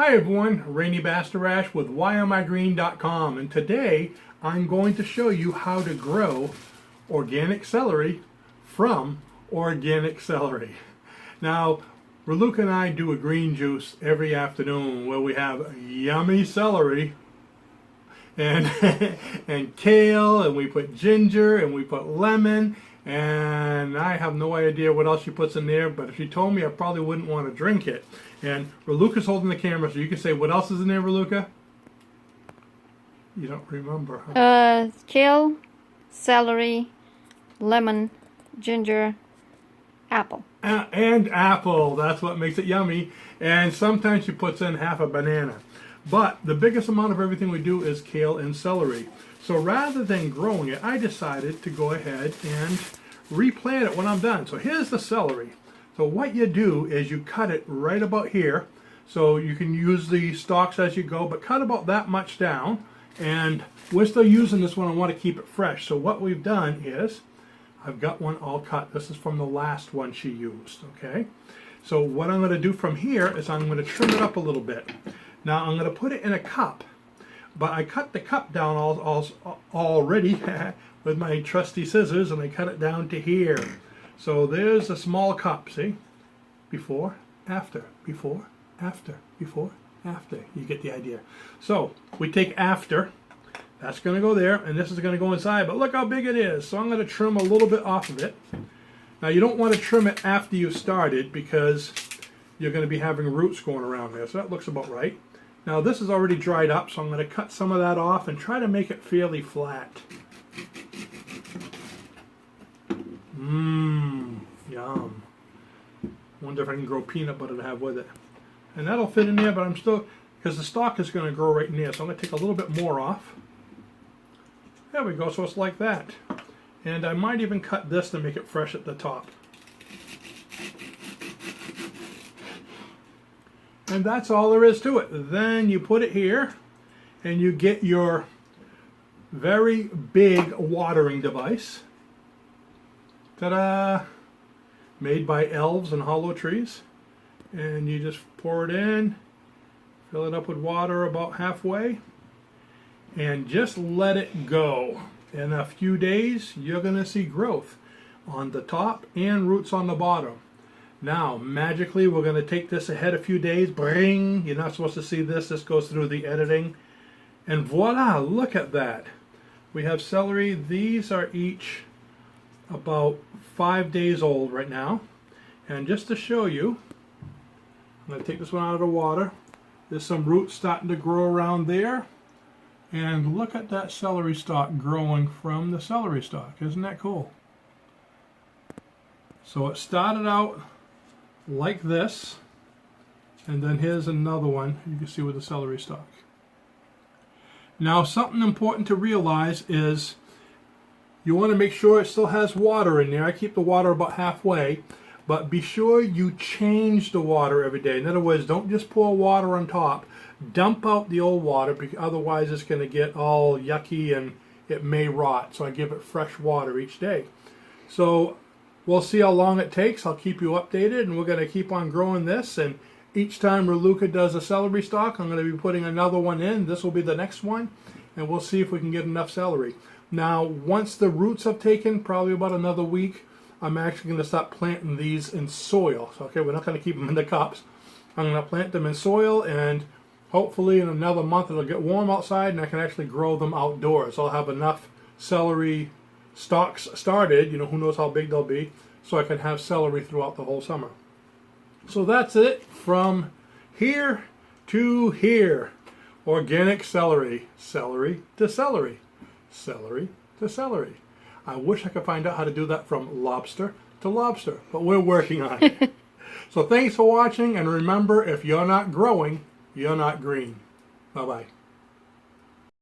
Hi everyone, Rene with WhyAmIGreen.com, and today I'm going to show you how to grow organic celery from organic celery. Now, Raluca and I do a green juice every afternoon where we have yummy celery and and kale, and we put ginger, and we put lemon, and I have no idea what else she puts in there, but if she told me I probably wouldn't want to drink it. And Raluca's holding the camera, so you can say what else is in there, Raluca? You don't remember, huh? Kale, celery, lemon, ginger, apple. And apple, that's what makes it yummy. And sometimes she puts in half a banana. But the biggest amount of everything we do is kale and celery. So rather than growing it, I decided to go ahead and replant it when I'm done. So here's the celery. So what you do is you cut it right about here. So you can use the stalks as you go, but cut about that much down. And we're still using this one. I want to keep it fresh. So what we've done is, I've got one all cut. This is from the last one she used, okay? So what I'm going to do from here is I'm going to trim it up a little bit. Now I'm going to put it in a cup, but I cut the cup down already with my trusty scissors, and I cut it down to here. So there's a small cup, see? Before, after, before, after, before, after. You get the idea. So we take after, that's going to go there, and this is going to go inside, but look how big it is. So I'm going to trim a little bit off of it. Now you don't want to trim it after you've started because you're going to be having roots going around there. So that looks about right. Now this is already dried up, so I'm going to cut some of that off and try to make it fairly flat. Yum. Wonder if I can grow peanut butter to have with it. And that'll fit in there, but I'm still, because the stalk is going to grow right in there, so I'm going to take a little bit more off. There we go, so it's like that. And I might even cut this to make it fresh at the top. And that's all there is to it. Then you put it here, and you get your very big watering device. Ta-da! Made by elves and hollow trees. And you just pour it in, fill it up with water about halfway, and just let it go. In a few days, you're going to see growth on the top and roots on the bottom. Now, magically, we're going to take this ahead a few days. Bring! You're not supposed to see this. This goes through the editing. And voila! Look at that. We have celery. These are each about 5 days old right now. And just to show you, I'm going to take this one out of the water. There's some roots starting to grow around there. And look at that celery stalk growing from the celery stalk. Isn't that cool? So it started out like this, and then here's another one you can see with the celery stalk. Now something important to realize is you want to make sure it still has water in there. I keep the water about halfway, but be sure you change the water every day. In other words, don't just pour water on top. Dump out the old water, because otherwise it's going to get all yucky and it may rot. So I give it fresh water each day. So we'll see how long it takes. I'll keep you updated, and we're going to keep on growing this. And each time Raluca does a celery stalk, I'm going to be putting another one in. This will be the next one, and we'll see if we can get enough celery. Now, once the roots have taken, probably about another week, I'm actually going to start planting these in soil. So, okay, we're not going to keep them in the cups. I'm going to plant them in soil, and hopefully in another month it'll get warm outside, and I can actually grow them outdoors. I'll have enough celery stalks started, you know, who knows how big they'll be, so I can have celery throughout the whole summer. So that's it from here to here. Organic celery. Celery to celery. Celery to celery. I wish I could find out how to do that from lobster to lobster, but we're working on it. So thanks for watching, and remember, if you're not growing, you're not green. Bye-bye.